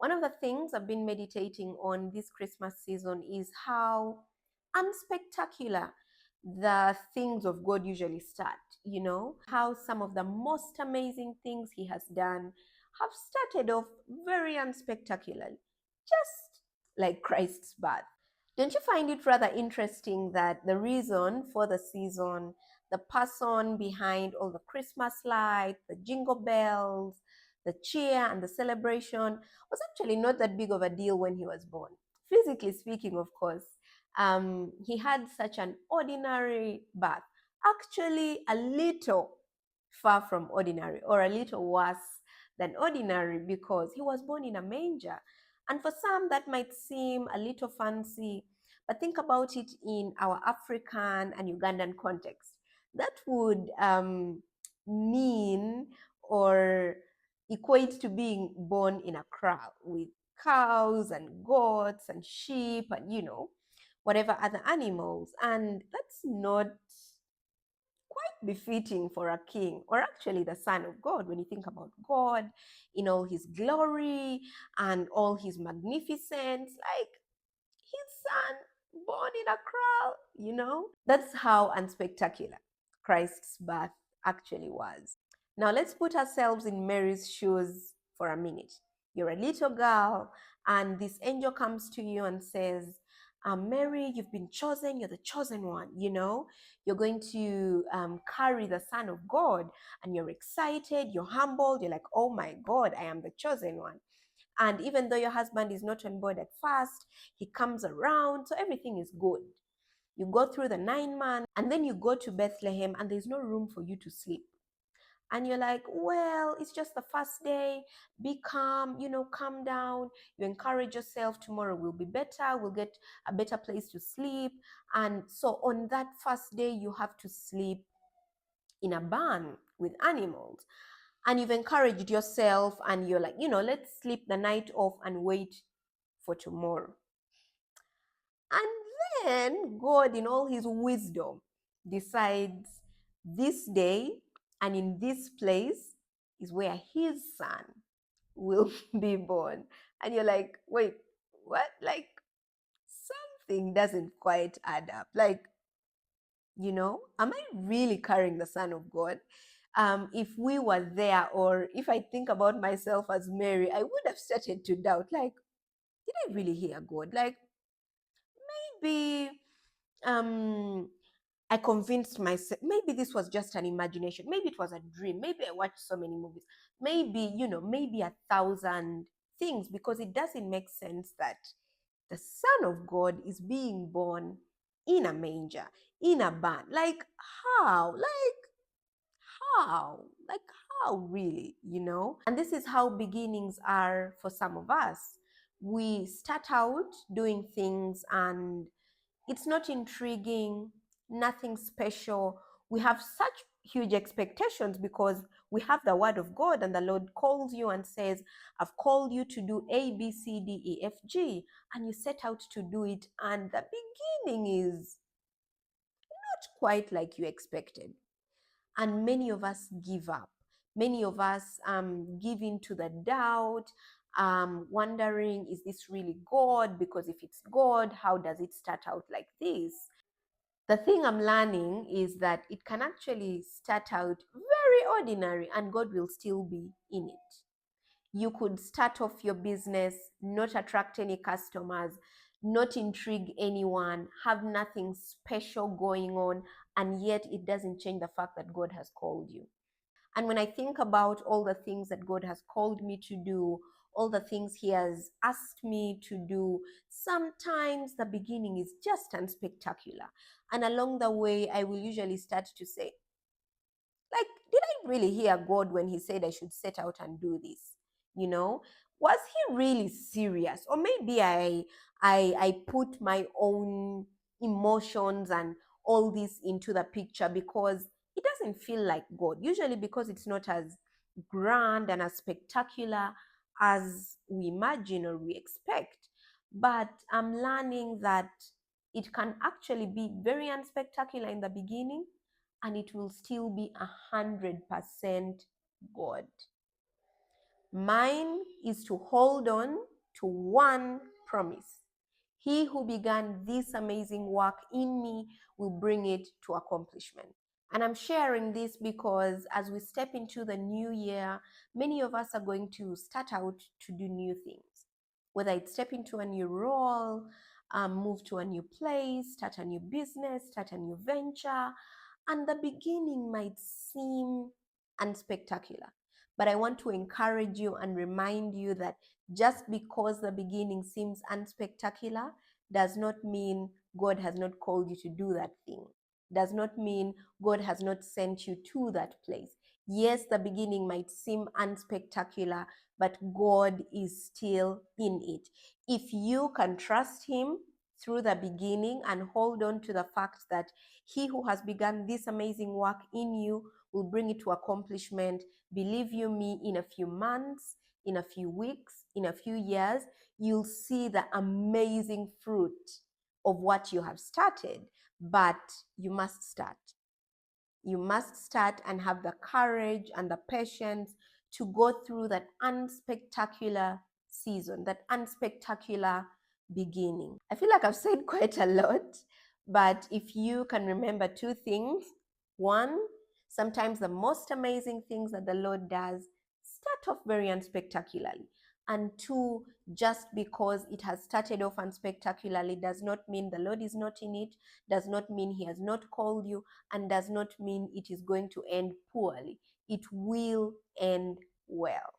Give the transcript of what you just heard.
One of the things I've been meditating on this Christmas season is how unspectacular the things of God usually start, how some of the most amazing things He has done have started off very unspectacularly, just like Christ's birth. Don't you find it rather interesting that the reason for the season, the person behind all the Christmas lights, the jingle bells, the cheer, and the celebration was actually not that big of a deal when he was born? Physically speaking, of course, he had such an ordinary birth, actually a little far from ordinary, or a little worse than ordinary, because he was born in a manger. And for some, that might seem a little fancy, but think about it in our African and Ugandan context. That would mean or equate to being born in a crowd with cows and goats and sheep and, whatever other animals. And that's not quite befitting for a king, or actually the Son of God, when you think about God in all his glory and all his magnificence, like his son born in a crowd. That's how unspectacular Christ's birth actually was. Now let's put ourselves in Mary's shoes for a minute. You're a little girl, and this angel comes to you and says, Mary, you've been chosen, you're the chosen one, you're going to carry the Son of God, and you're excited, you're humbled, you're like, oh my God, I am the chosen one. And even though your husband is not on board at first, he comes around, so everything is good. You go through the 9 months, and then you go to Bethlehem, and there's no room for you to sleep. And you're like, well, it's just the first day. Be calm, calm down. You encourage yourself. Tomorrow will be better. We'll get a better place to sleep. And so on that first day, you have to sleep in a barn with animals. And you've encouraged yourself, and you're like, let's sleep the night off and wait for tomorrow. And then God, in all his wisdom, decides this day and in this place is where his son will be born. And you're like, wait, what? Like, something doesn't quite add up. Like, am I really carrying the Son of God? If we were there, or if I think about myself as Mary, I would have started to doubt, like, did I really hear God? Like, maybe I convinced myself, maybe this was just an imagination, maybe it was a dream, maybe I watched so many movies, maybe, maybe 1,000 things, because it doesn't make sense that the Son of God is being born in a manger, in a barn. Like, how? How? Like, how really, And this is how beginnings are for some of us. We start out doing things, and it's not intriguing, nothing special. We have such huge expectations because we have the word of God, and the Lord calls you and says, I've called you to do A, B, C, D, E, F, G. And you set out to do it, and the beginning is not quite like you expected. And many of us give up. Many of us give in to the doubt, wondering, is this really God? Because if it's God, how does it start out like this? The thing I'm learning is that it can actually start out very ordinary, and God will still be in it. You could start off your business, not attract any customers, not intrigue anyone, have nothing special going on, and yet it doesn't change the fact that God has called you. And when I think about all the things that God has called me to do, all the things he has asked me to do, sometimes the beginning is just unspectacular. And along the way, I will usually start to say, like, did I really hear God when he said I should set out and do this? Was he really serious? Or maybe I put my own emotions and all this into the picture because it doesn't feel like God. Usually because it's not as grand and as spectacular as we imagine or we expect. But I'm learning that it can actually be very unspectacular in the beginning, and it will still be 100% God. Mine is to hold on to one promise. He who began this amazing work in me will bring it to accomplishment. And I'm sharing this because as we step into the new year, many of us are going to start out to do new things. Whether it's step into a new role, move to a new place, start a new business, start a new venture, and the beginning might seem unspectacular. But I want to encourage you and remind you that just because the beginning seems unspectacular does not mean God has not called you to do that thing. Does not mean God has not sent you to that place. Yes, the beginning might seem unspectacular, but God is still in it. If you can trust Him through the beginning and hold on to the fact that He who has begun this amazing work in you will bring it to accomplishment, believe you me, in a few months, in a few weeks, in a few years, you'll see the amazing fruit of what you have started. But you must start. You must start and have the courage and the patience to go through that unspectacular season, that unspectacular beginning. I feel like I've said quite a lot, but if you can remember two things: one, sometimes the most amazing things that the Lord does start off very unspectacularly. And two, just because it has started off unspectacularly does not mean the Lord is not in it, does not mean He has not called you, and does not mean it is going to end poorly. It will end well.